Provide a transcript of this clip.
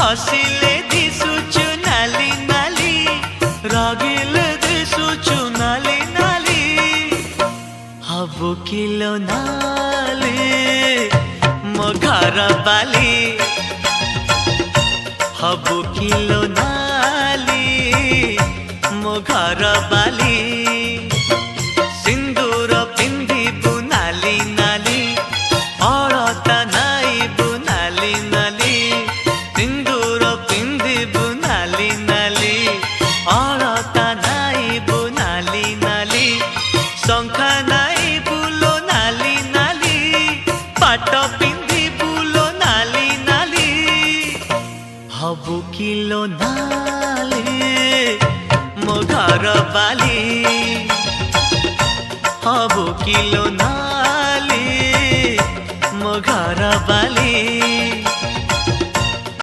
हसिले दिसुचु नाली नाली रागिले दिसुचु नाली नाली हबु किलो नाली मो घर बाली हबु किलो नाली मो घर बाली सिंदूर पिंधिबु नाली नाली अलता नाइबु नाली नाली सिंदूर पिंधिबु नाली नाली अलता नाइबु नाली नाली शंखा नाइबु लो नाली नाली पाट पिंधिबु लो नाली नाली हबु किलो नाली मो घर बाली हबु किलो नाली मो घर बाली।